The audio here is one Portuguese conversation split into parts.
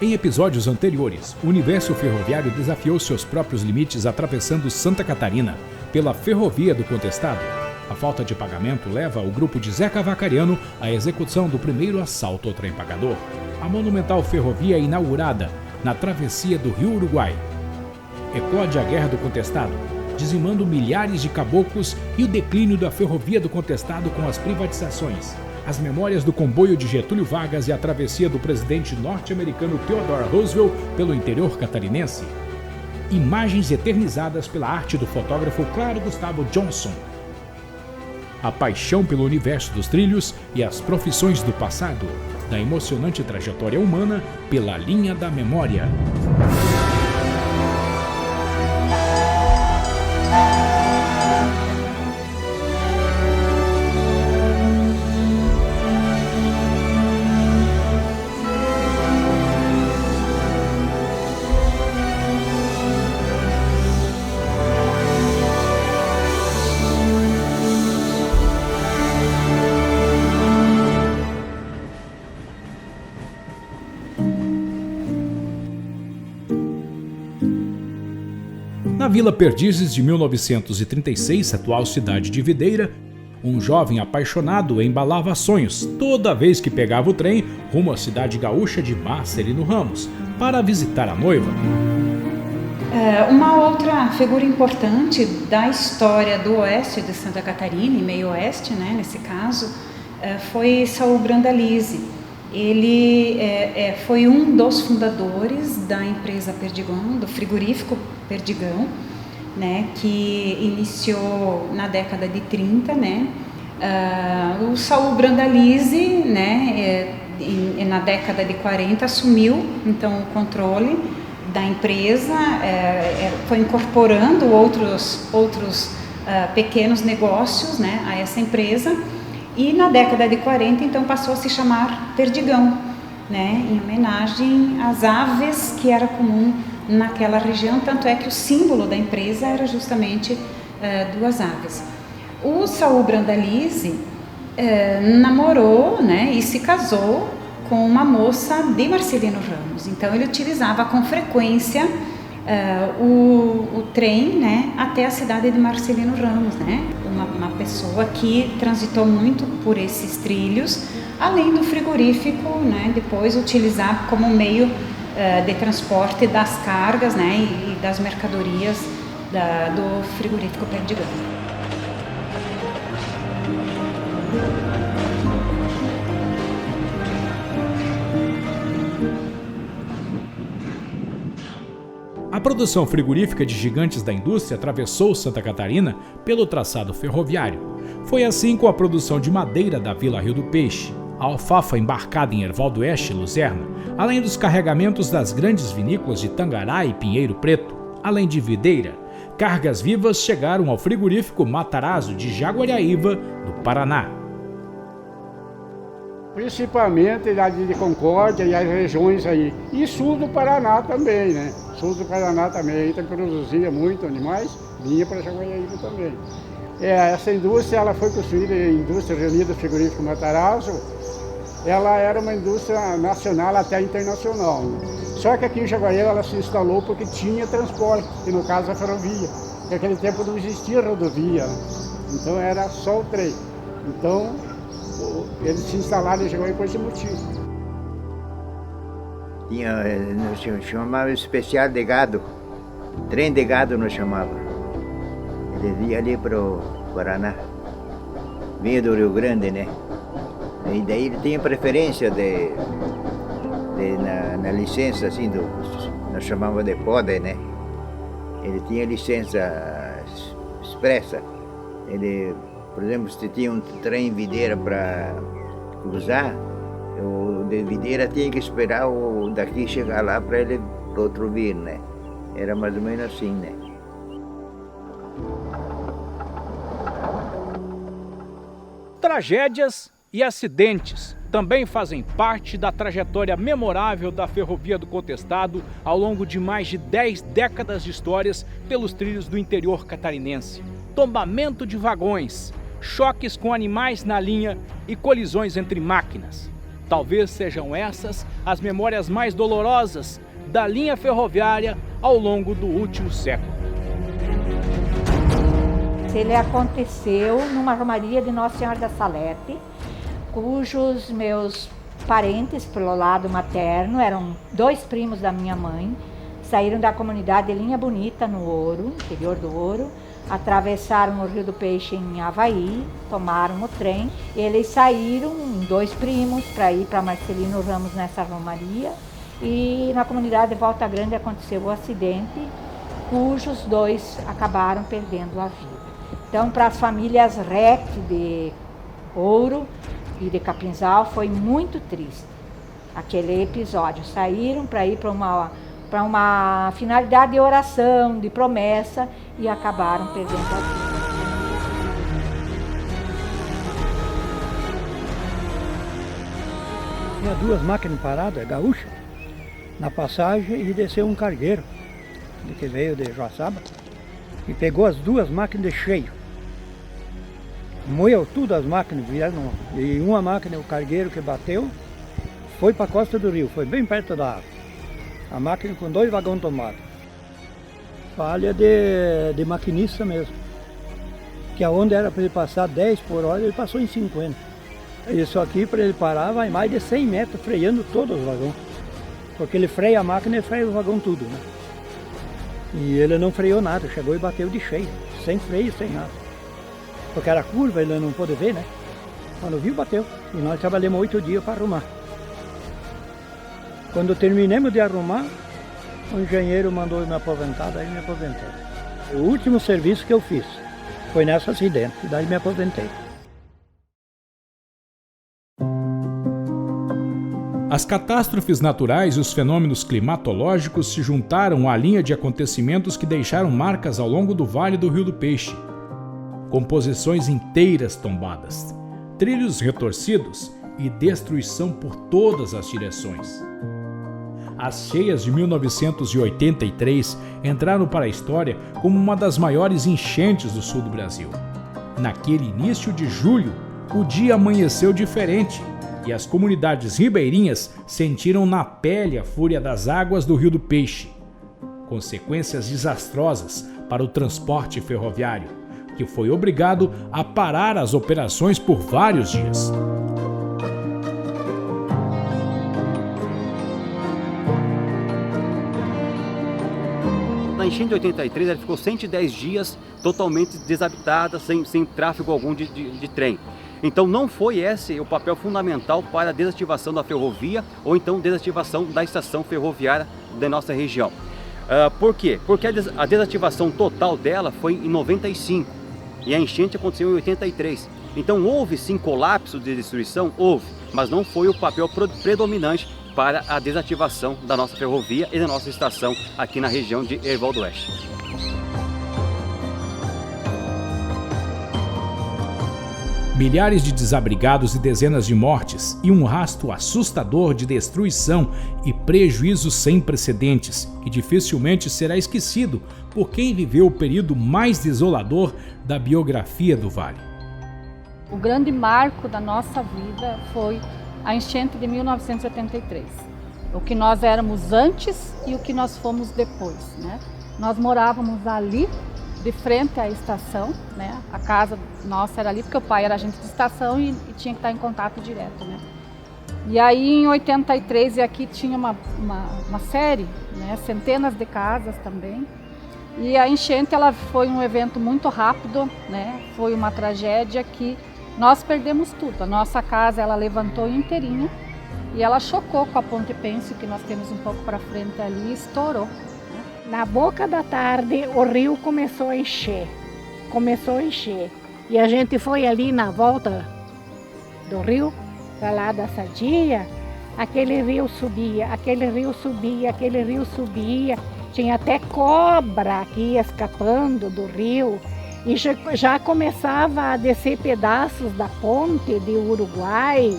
Em episódios anteriores, o universo ferroviário desafiou seus próprios limites atravessando Santa Catarina, pela Ferrovia do Contestado. A falta de pagamento leva o grupo de Zeca Vacariano à execução do primeiro assalto ao trem pagador. A monumental ferrovia é inaugurada na travessia do Rio Uruguai. Eclode a Guerra do Contestado, dizimando milhares de caboclos e o declínio da Ferrovia do Contestado com as privatizações. As memórias do comboio de Getúlio Vargas e a travessia do presidente norte-americano Theodore Roosevelt pelo interior catarinense. Imagens eternizadas pela arte do fotógrafo Claro Gustavo Johnson. A paixão pelo universo dos trilhos e as profissões do passado, da emocionante trajetória humana pela linha da memória. Na Vila Perdizes de 1936, atual cidade de Videira, um jovem apaixonado embalava sonhos toda vez que pegava o trem rumo à cidade gaúcha de Marcelino Ramos para visitar a noiva. Uma outra figura importante da história do oeste de Santa Catarina, e meio oeste, né, nesse caso, foi Saul Brandalize. Ele foi um dos fundadores da empresa Perdigão, do frigorífico Perdigão, né, que iniciou na década de 30, né. O Saul Brandalize, né, na década de 40 assumiu então o controle da empresa, foi incorporando outros pequenos negócios, né, a essa empresa. E na década de 40, então, passou a se chamar Perdigão, né, em homenagem às aves que era comum naquela região, tanto é que o símbolo da empresa era justamente duas aves. O Saul Brandalize namorou, né, e se casou com uma moça de Marcelino Ramos, então ele utilizava com frequência o trem, né, até a cidade de Marcelino Ramos, né? Uma pessoa que transitou muito por esses trilhos, além do frigorífico, né, depois utilizar como meio de transporte das cargas, né, e das mercadorias do frigorífico Perdigão. A produção frigorífica de gigantes da indústria atravessou Santa Catarina pelo traçado ferroviário. Foi assim com a produção de madeira da Vila Rio do Peixe, a alfafa embarcada em Erval do Oeste e Luzerna, além dos carregamentos das grandes vinícolas de Tangará e Pinheiro Preto, além de Videira. Cargas vivas chegaram ao frigorífico Matarazzo de Jaguariaíva, do Paraná. Principalmente de Concórdia e as regiões aí. E sul do Paraná também, né? Sul do Paraná também, aí produzia muito animais, vinha para Jaguariaíva também. Essa indústria, ela foi construída, a Indústria Reunida Frigorífico Matarazzo, ela era uma indústria nacional até internacional, né? Só que aqui em Jaguariaíva ela se instalou porque tinha transporte, que no caso a ferrovia. Naquele tempo não existia rodovia, né? Então era só o trem. Então eles se instalaram em Jaguariaíva por esse motivo. Nós chamava especial de gado, trem de gado nós chamava. Ele vinha ali para o Paraná, vinha do Rio Grande, né? E daí ele tinha preferência na licença, assim, nós chamávamos de PODE, né? Ele tinha licença expressa. Ele, por exemplo, se tinha um trem Videira para cruzar, o de Videira tinha que esperar o daqui chegar lá para ele pro outro vir, né? Era mais ou menos assim, né? Tragédias e acidentes também fazem parte da trajetória memorável da Ferrovia do Contestado ao longo de mais de 10 décadas de histórias pelos trilhos do interior catarinense. Tombamento de vagões, choques com animais na linha e colisões entre máquinas. Talvez sejam essas as memórias mais dolorosas da linha ferroviária ao longo do último século. Ele aconteceu numa romaria de Nossa Senhora da Salete, cujos meus parentes, pelo lado materno, eram 2 primos da minha mãe, saíram da comunidade de Linha Bonita, no Ouro, interior do Ouro, atravessaram o Rio do Peixe em Avaí, tomaram o trem, e eles saíram, 2 primos, para ir para Marcelino Ramos nessa romaria, e na comunidade de Volta Grande aconteceu o acidente, cujos 2 acabaram perdendo a vida. Então, para as famílias REC de Ouro e de Capinzal, foi muito triste aquele episódio. Saíram para ir para uma finalidade de oração, de promessa, e acabaram perdendo a vida. Tinha 2 máquinas paradas, gaúcha, na passagem, e desceu um cargueiro, que veio de Joaçaba, e pegou as 2 máquinas de cheio. Moeu tudo as máquinas, vieram, e uma máquina, o cargueiro que bateu, foi para a costa do rio, foi bem perto da água. A máquina com 2 vagões tomados. Falha de maquinista mesmo. Que aonde era para ele passar 10 por hora, ele passou em 50. Isso aqui, para ele parar, vai mais de 100 metros, freando todos os vagões. Porque ele freia a máquina e freia o vagão tudo, né? E ele não freou nada, chegou e bateu de cheio, sem freio, sem nada. Porque era curva, ele não pôde ver, né? Quando viu, bateu. E nós trabalhamos 8 dias para arrumar. Quando terminamos de arrumar, o engenheiro mandou eu me aposentar, daí me aposentei. O último serviço que eu fiz foi nesse acidente, daí me aposentei. As catástrofes naturais e os fenômenos climatológicos se juntaram à linha de acontecimentos que deixaram marcas ao longo do Vale do Rio do Peixe. Composições inteiras tombadas, trilhos retorcidos e destruição por todas as direções. As cheias de 1983 entraram para a história como uma das maiores enchentes do sul do Brasil. Naquele início de julho, o dia amanheceu diferente e as comunidades ribeirinhas sentiram na pele a fúria das águas do Rio do Peixe. Consequências desastrosas para o transporte ferroviário, que foi obrigado a parar as operações por vários dias. Na enchente de 83, ela ficou 110 dias totalmente desabitada, sem tráfego algum de trem. Então não foi esse o papel fundamental para a desativação da ferrovia ou então desativação da estação ferroviária da nossa região. Por quê? Porque a desativação total dela foi em 95 e a enchente aconteceu em 83. Então houve sim colapso de destruição, houve, mas não foi o papel predominante para a desativação da nossa ferrovia e da nossa estação aqui na região de Herval do Oeste. Milhares de desabrigados e dezenas de mortes e um rastro assustador de destruição e prejuízos sem precedentes, que dificilmente será esquecido por quem viveu o período mais desolador da biografia do Vale. O grande marco da nossa vida foi a enchente de 1983. O que nós éramos antes e o que nós fomos depois, né? Nós morávamos ali, de frente à estação, né? A casa nossa era ali, porque o pai era agente de estação e tinha que estar em contato direto, né? E aí em 83, e aqui tinha uma série, né? Centenas de casas também. E a enchente, ela foi um evento muito rápido, né? Foi uma tragédia que nós perdemos tudo. A nossa casa, ela levantou inteirinha e ela chocou com a Ponte Pêncio, que nós temos um pouco para frente ali, e estourou. Na boca da tarde, o rio começou a encher. E a gente foi ali na volta do rio, para lá da Sadia, aquele rio subia. Tinha até cobra aqui escapando do rio. E já começava a descer pedaços da ponte de Uruguai.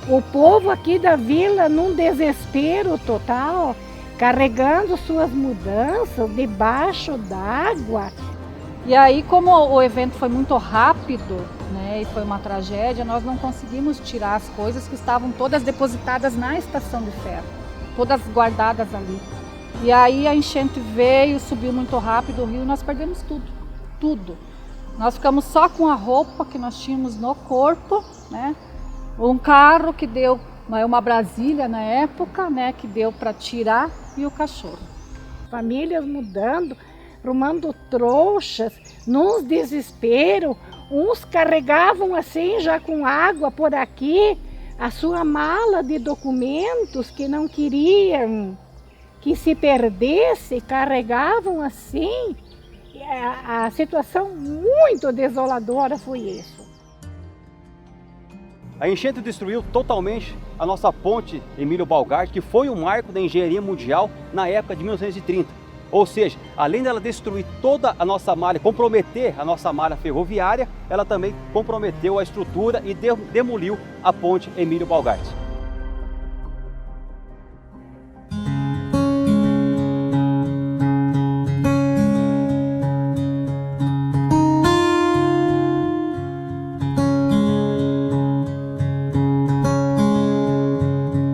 O povo aqui da vila, num desespero total, carregando suas mudanças debaixo d'água. E aí, como o evento foi muito rápido, né, e foi uma tragédia, nós não conseguimos tirar as coisas que estavam todas depositadas na estação de ferro, todas guardadas ali. E aí a enchente veio, subiu muito rápido o rio e nós perdemos tudo. Nós ficamos só com a roupa que nós tínhamos no corpo, né? Um carro que deu, uma Brasília na época, né, que deu para tirar, e o cachorro. Famílias mudando, arrumando trouxas, num desespero. Uns carregavam assim, já com água por aqui, a sua mala de documentos que não queriam que se perdesse, carregavam assim. A situação muito desoladora foi isso. A enchente destruiu totalmente a nossa ponte Emílio Balgart, que foi um marco da engenharia mundial na época de 1930. Ou seja, além dela destruir toda a nossa malha, comprometer a nossa malha ferroviária, ela também comprometeu a estrutura e demoliu a ponte Emílio Balgart.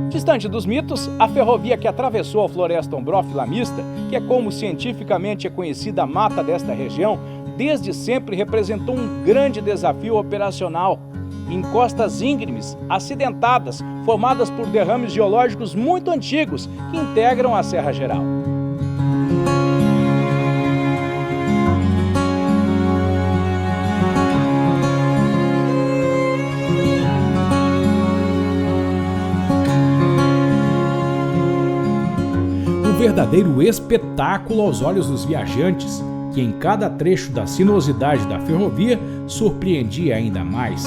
Distante dos mitos, a ferrovia que atravessou a floresta ombrófila-mista, que é como cientificamente é conhecida a mata desta região, desde sempre representou um grande desafio operacional. Em costas íngremes, acidentadas, formadas por derrames geológicos muito antigos que integram a Serra Geral. Verdadeiro espetáculo aos olhos dos viajantes, que em cada trecho da sinuosidade da ferrovia surpreendia ainda mais.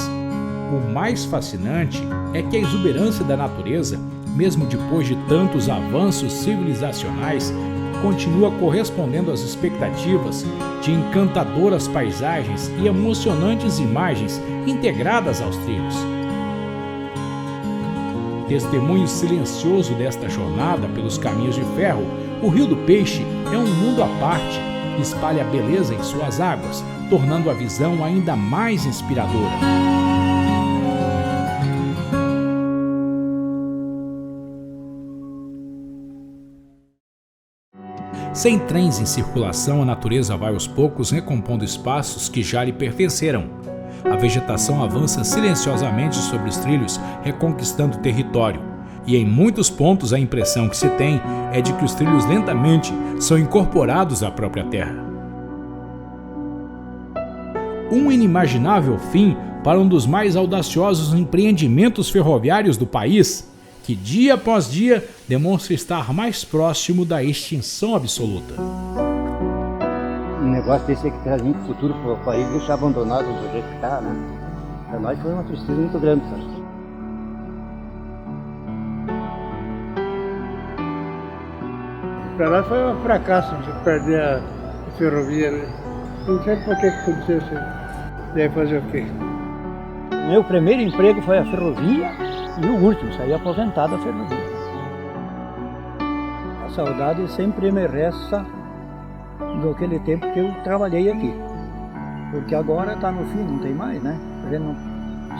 O mais fascinante é que a exuberância da natureza, mesmo depois de tantos avanços civilizacionais, continua correspondendo às expectativas de encantadoras paisagens e emocionantes imagens integradas aos trilhos. Testemunho silencioso desta jornada pelos caminhos de ferro, o Rio do Peixe é um mundo à parte, espalha beleza em suas águas, tornando a visão ainda mais inspiradora. Sem trens em circulação, a natureza vai aos poucos recompondo espaços que já lhe pertenceram. A vegetação avança silenciosamente sobre os trilhos, reconquistando território. E em muitos pontos a impressão que se tem é de que os trilhos lentamente são incorporados à própria terra. Um inimaginável fim para um dos mais audaciosos empreendimentos ferroviários do país, que dia após dia demonstra estar mais próximo da extinção absoluta. Um negócio desse é que trazia um futuro para o país, deixar abandonado do jeito que está, né? Para nós foi uma tristeza muito grande, sabe? Para nós foi um fracasso de perder a ferrovia, né? Não sei por que aconteceu isso. Daí fazer o quê? Meu primeiro emprego foi a ferrovia e o último, saí aposentado da ferrovia. A saudade sempre me resta daquele tempo que eu trabalhei aqui. Porque agora está no fim, não tem mais, né?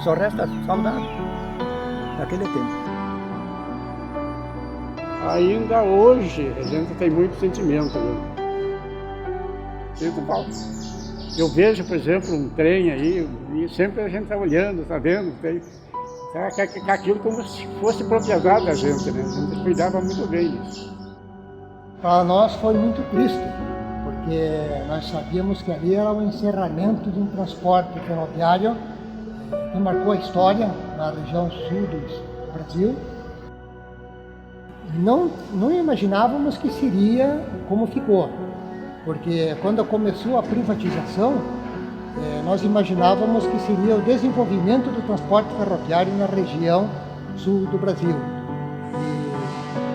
Só resta saudade daquele tempo. Ainda hoje a gente tem muito sentimento, né? Sinto falta. Eu vejo, por exemplo, um trem aí e sempre a gente está olhando, está vendo, que aquilo como se fosse propriedade da gente, né? A gente cuidava muito bem disso. Para nós foi muito triste, porque nós sabíamos que ali era o encerramento de um transporte ferroviário que marcou a história na região sul do Brasil. Não imaginávamos que seria como ficou, porque quando começou a privatização, nós imaginávamos que seria o desenvolvimento do transporte ferroviário na região sul do Brasil.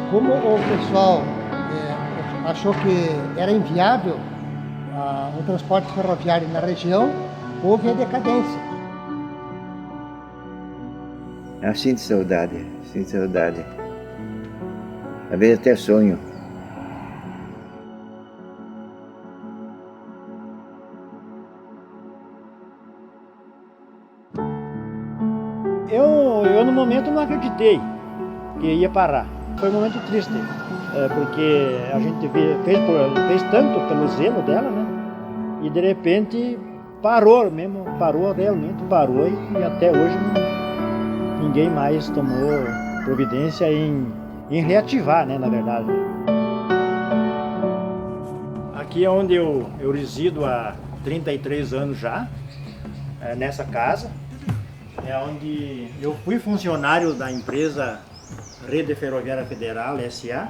E como o pessoal achou que era inviável o transporte ferroviário na região, houve a decadência. Eu sinto saudade, sinto saudade. Às vezes até sonho. Eu no momento não acreditei que ia parar. Foi um momento triste, porque a gente fez tanto pelo zelo dela, né? E de repente parou realmente parou e até hoje ninguém mais tomou providência em reativar, né, na verdade. Aqui é onde eu resido há 33 anos já, nessa casa. É onde eu fui funcionário da empresa Rede Ferroviária Federal, SA,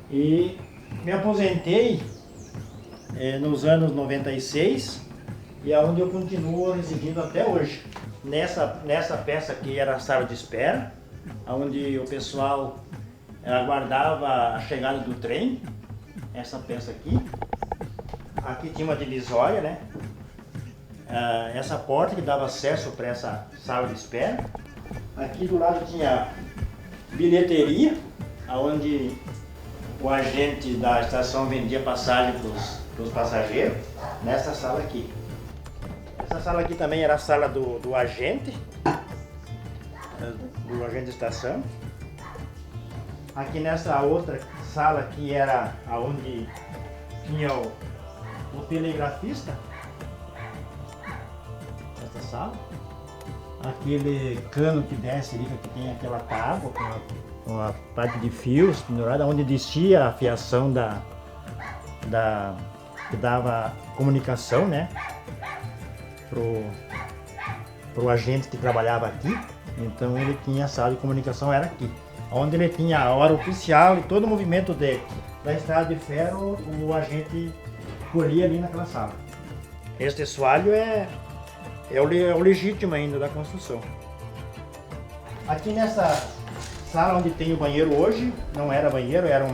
e me aposentei nos anos 96 e é onde eu continuo residindo até hoje. Nessa peça aqui era a sala de espera, onde o pessoal aguardava a chegada do trem, essa peça aqui. Aqui tinha uma divisória, né? Essa porta que dava acesso para essa sala de espera. Aqui do lado tinha bilheteria, onde o agente da estação vendia passagem para os passageiros, nessa sala aqui. Essa sala aqui também era a sala do agente de estação. Aqui nessa outra sala aqui era onde tinha o telegrafista. Essa sala. Aquele cano que desce ali, que tem aquela tábua com a parte de fios pendurada, onde descia a fiação que dava comunicação, né, pro agente que trabalhava aqui. Então ele tinha a sala de comunicação, era aqui, onde ele tinha a hora oficial e todo o movimento da estrada de ferro, o agente colhia ali naquela sala. Este assoalho é o legítimo ainda da construção. Aqui nessa sala onde tem o banheiro hoje, não era banheiro, era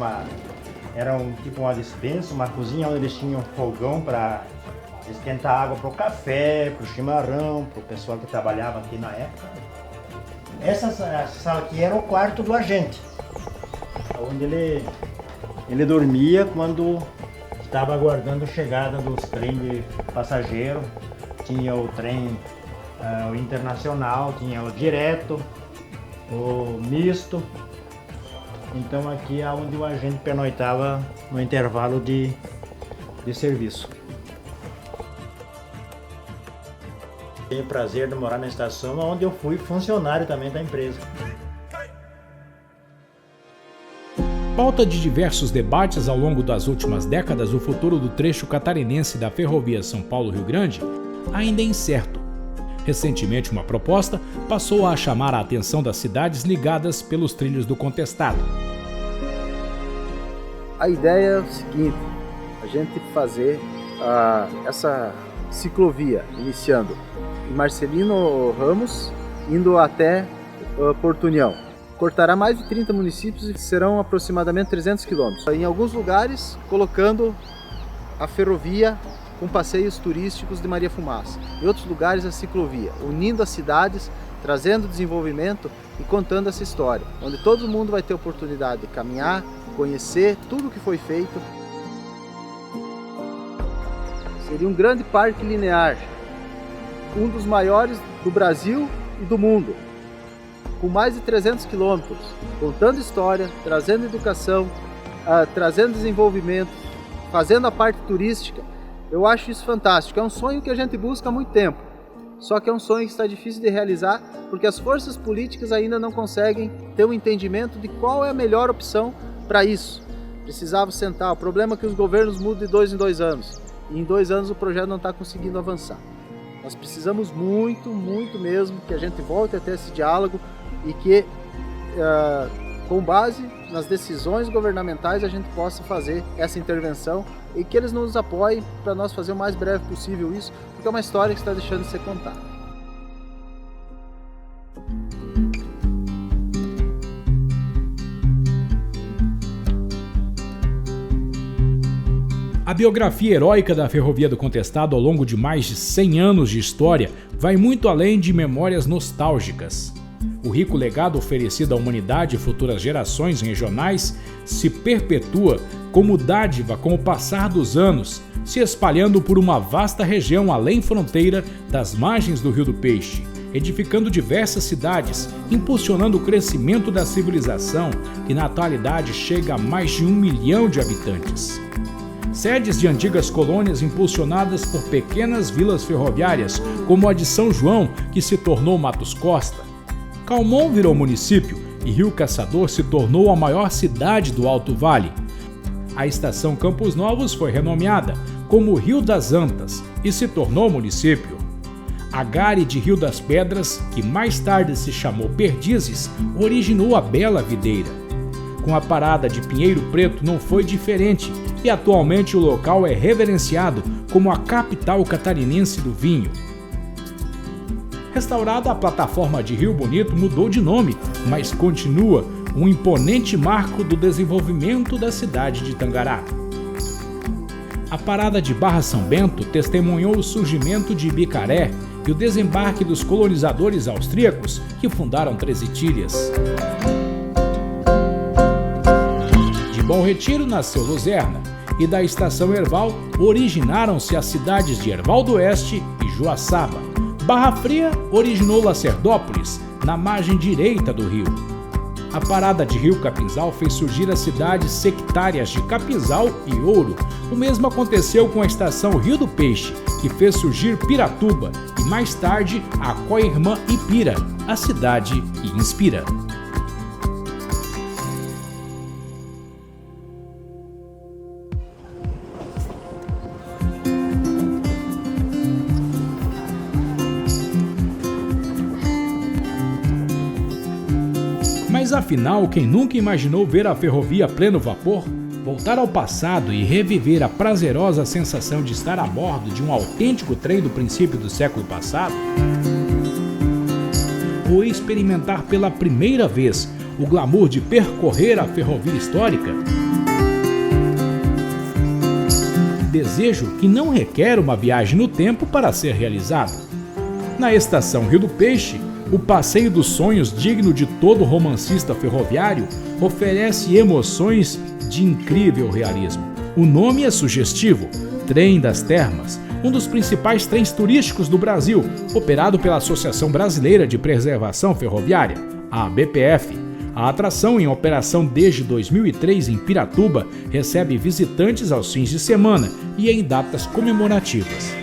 tipo uma despensa, uma cozinha onde eles tinham fogão para esquentar água para o café, para o chimarrão, para o pessoal que trabalhava aqui na época. Essa sala aqui era o quarto do agente, onde ele dormia quando estava aguardando a chegada dos trens de passageiro. Tinha o trem o internacional, tinha o direto, o misto. Então aqui é onde o agente pernoitava no intervalo de serviço. Tenho o prazer de morar na estação, onde eu fui funcionário também da empresa. Pauta de diversos debates ao longo das últimas décadas, o futuro do trecho catarinense da ferrovia São Paulo-Rio Grande ainda é incerto. Recentemente, uma proposta passou a chamar a atenção das cidades ligadas pelos trilhos do contestado. A ideia é o seguinte, a gente fazer essa ciclovia iniciando em Marcelino Ramos, indo até Porto União. Cortará mais de 30 municípios e serão aproximadamente 300 quilômetros. Em alguns lugares, colocando a ferrovia com passeios turísticos de Maria Fumaça. Em outros lugares, a ciclovia, unindo as cidades, trazendo desenvolvimento e contando essa história, onde todo mundo vai ter oportunidade de caminhar, conhecer tudo o que foi feito. Seria um grande parque linear, um dos maiores do Brasil e do mundo, com mais de 300 quilômetros, contando história, trazendo educação, trazendo desenvolvimento, fazendo a parte turística. Eu acho isso fantástico, é um sonho que a gente busca há muito tempo, só que é um sonho que está difícil de realizar porque as forças políticas ainda não conseguem ter um entendimento de qual é a melhor opção para isso. Precisava sentar, o problema é que os governos mudam de 2 em 2 anos, e em 2 anos o projeto não está conseguindo avançar. Nós precisamos muito, muito mesmo que a gente volte a ter esse diálogo e que, com base nas decisões governamentais, a gente possa fazer essa intervenção e que eles nos apoiem para nós fazer o mais breve possível isso, porque é uma história que está deixando de ser contada. A biografia heróica da Ferrovia do Contestado ao longo de mais de 100 anos de história vai muito além de memórias nostálgicas. O rico legado oferecido à humanidade e futuras gerações regionais se perpetua como dádiva com o passar dos anos, se espalhando por uma vasta região além fronteira das margens do Rio do Peixe edificando diversas cidades, impulsionando o crescimento da civilização, que na atualidade chega a mais de 1 milhão de habitantes. Sedes de antigas colônias impulsionadas por pequenas vilas ferroviárias, como a de São João, que se tornou Matos Costa. Calmon virou município e Rio Caçador se tornou a maior cidade do Alto Vale. A estação Campos Novos foi renomeada como Rio das Antas e se tornou município. A Gare de Rio das Pedras, que mais tarde se chamou Perdizes, originou a bela videira. Com a parada de Pinheiro Preto não foi diferente e atualmente o local é reverenciado como a capital catarinense do vinho. Restaurada, a plataforma de Rio Bonito mudou de nome, mas continua um imponente marco do desenvolvimento da cidade de Tangará. A parada de Barra São Bento testemunhou o surgimento de Ibicaré e o desembarque dos colonizadores austríacos que fundaram Três Itilhas. De Bom Retiro nasceu Luzerna e da Estação Herval originaram-se as cidades de Herval do Oeste e Joaçaba. Barra Fria originou Lacerdópolis, na margem direita do rio. A parada de Rio Capinzal fez surgir as cidades sectárias de Capinzal e Ouro. O mesmo aconteceu com a estação Rio do Peixe, que fez surgir Piratuba, e mais tarde a co-irmã Ipira, a cidade que inspira. Mas afinal, quem nunca imaginou ver a ferrovia a pleno vapor? Voltar ao passado e reviver a prazerosa sensação de estar a bordo de um autêntico trem do princípio do século passado? Ou experimentar pela primeira vez o glamour de percorrer a ferrovia histórica? Desejo que não requer uma viagem no tempo para ser realizado. Na estação Rio do Peixe, o passeio dos sonhos, digno de todo romancista ferroviário, oferece emoções de incrível realismo. O nome é sugestivo: Trem das Termas, um dos principais trens turísticos do Brasil, operado pela Associação Brasileira de Preservação Ferroviária, a ABPF. A atração, em operação desde 2003 em Piratuba, recebe visitantes aos fins de semana e em datas comemorativas.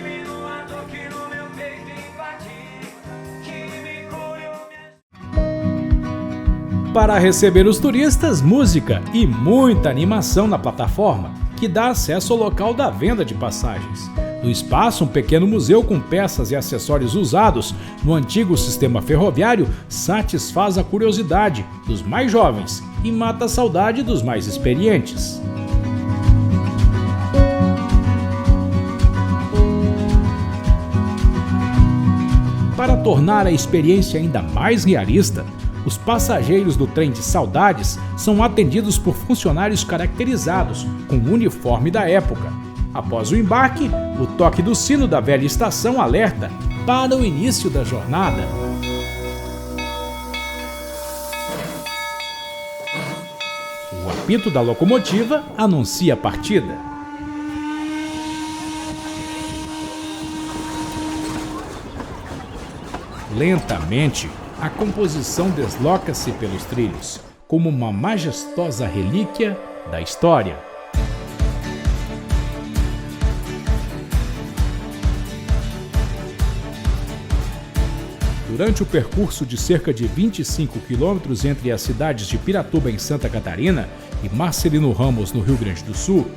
Para receber os turistas, música e muita animação na plataforma, que dá acesso ao local da venda de passagens. No espaço, um pequeno museu com peças e acessórios usados no antigo sistema ferroviário satisfaz a curiosidade dos mais jovens e mata a saudade dos mais experientes. Para tornar a experiência ainda mais realista, os passageiros do trem de saudades são atendidos por funcionários caracterizados com o uniforme da época. Após o embarque, o toque do sino da velha estação alerta para o início da jornada. O apito da locomotiva anuncia a partida. Lentamente, a composição desloca-se pelos trilhos, como uma majestosa relíquia da história. Durante o percurso de cerca de 25 quilômetros entre as cidades de Piratuba, em Santa Catarina, e Marcelino Ramos, no Rio Grande do Sul,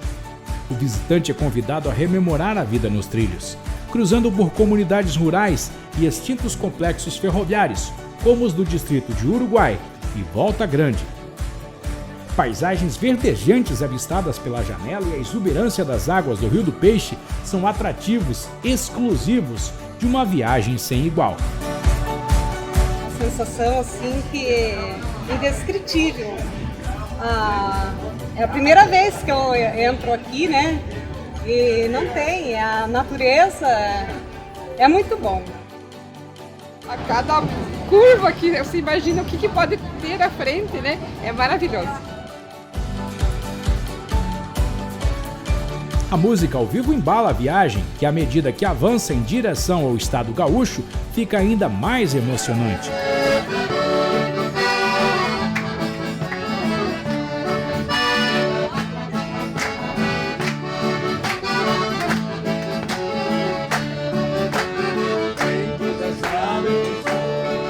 o visitante é convidado a rememorar a vida nos trilhos, cruzando por comunidades rurais e extintos complexos ferroviários, como os do distrito de Uruguai e Volta Grande. Paisagens verdejantes avistadas pela janela e a exuberância das águas do Rio do Peixe são atrativos exclusivos de uma viagem sem igual. A sensação assim que é indescritível. É a primeira vez que eu entro aqui, né? E não tem, a natureza é muito bom. A cada curva que você imagina o que pode ter à frente, né? É maravilhoso. A música ao vivo embala a viagem, que à medida que avança em direção ao estado gaúcho, fica ainda mais emocionante.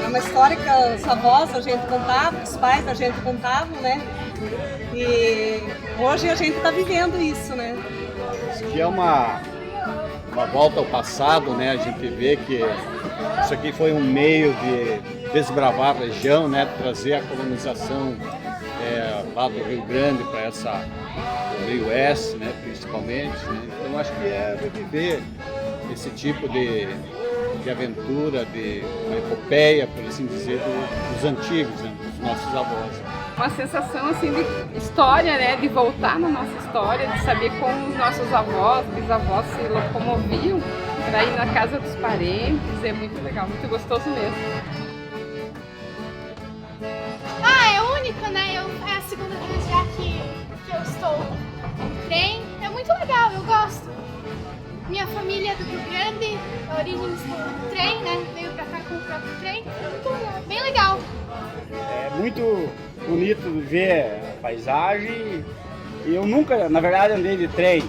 É uma história que os avós a gente contava, os pais a gente contavam, né? E hoje a gente está vivendo isso, né? Isso aqui é uma volta ao passado, né? A gente vê que isso aqui foi um meio de desbravar a região, né? Trazer a colonização lá do Rio Grande para o Rio Oeste, né? Principalmente. Né? Então acho que é viver esse tipo de aventura, de uma epopeia, por assim dizer, dos antigos, né? Dos nossos avós. Uma sensação assim de história, né? De voltar na nossa história, de saber como os nossos avós, bisavós se locomoviam para ir na casa dos parentes. É muito legal, muito gostoso mesmo. É única, né? É a segunda vez já que eu estou no trem. É muito legal, eu gosto. Minha família é do Rio Grande, a origem do trem, né? Veio pra cá com o próprio trem. Muito bem legal. É muito bonito ver a paisagem. Eu nunca, na verdade, andei de trem.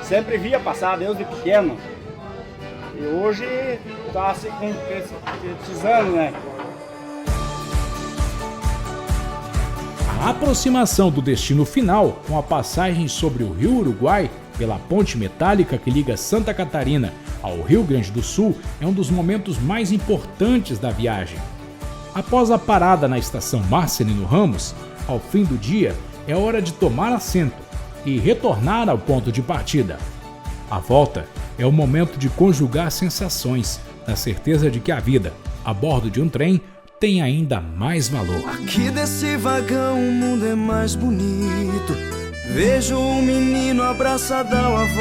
Sempre via passar desde pequeno. E hoje está se concretizando, né? A aproximação do destino final, com a passagem sobre o Rio Uruguai pela ponte metálica que liga Santa Catarina ao Rio Grande do Sul, é um dos momentos mais importantes da viagem. Após a parada na estação Marcelino Ramos, ao fim do dia, é hora de tomar assento e retornar ao ponto de partida. A volta é o momento de conjugar sensações, na certeza de que a vida, a bordo de um trem, tem ainda mais valor. Aqui desse vagão o mundo é mais bonito. Vejo um menino abraçado ao avô.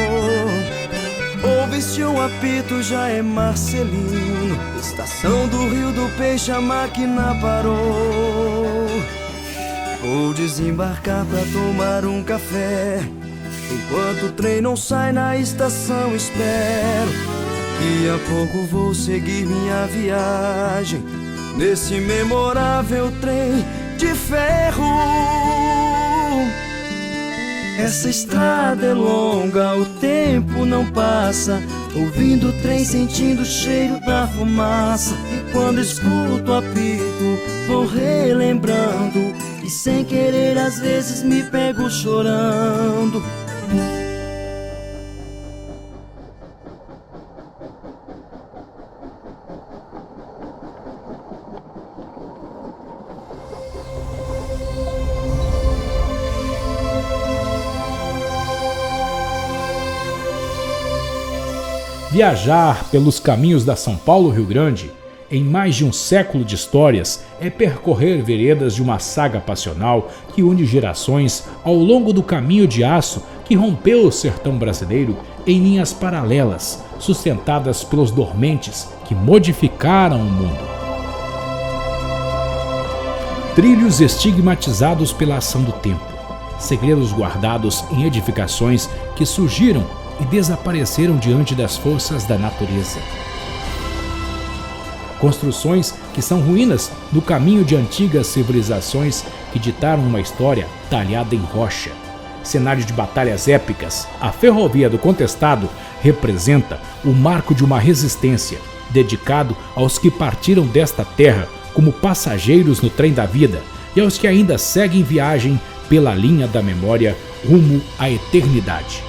Ouve-se um apito, já é Marcelino. Estação do Rio do Peixe, a máquina parou. Vou desembarcar pra tomar um café. Enquanto o trem não sai na estação, espero. Daqui a pouco vou seguir minha viagem nesse memorável trem de ferro. Essa estrada é longa, o tempo não passa. Ouvindo o trem, sentindo o cheiro da fumaça. E quando escuto o apito, vou relembrando. E sem querer às vezes me pego chorando. Viajar pelos caminhos da São Paulo-Rio Grande, em mais de um século de histórias, é percorrer veredas de uma saga passional que une gerações ao longo do caminho de aço que rompeu o sertão brasileiro em linhas paralelas, sustentadas pelos dormentes que modificaram o mundo. Trilhos estigmatizados pela ação do tempo, segredos guardados em edificações que surgiram e desapareceram diante das forças da natureza. Construções que são ruínas no caminho de antigas civilizações que ditaram uma história talhada em rocha. Cenário de batalhas épicas, a Ferrovia do Contestado representa o marco de uma resistência, dedicado aos que partiram desta terra como passageiros no trem da vida e aos que ainda seguem viagem pela linha da memória rumo à eternidade.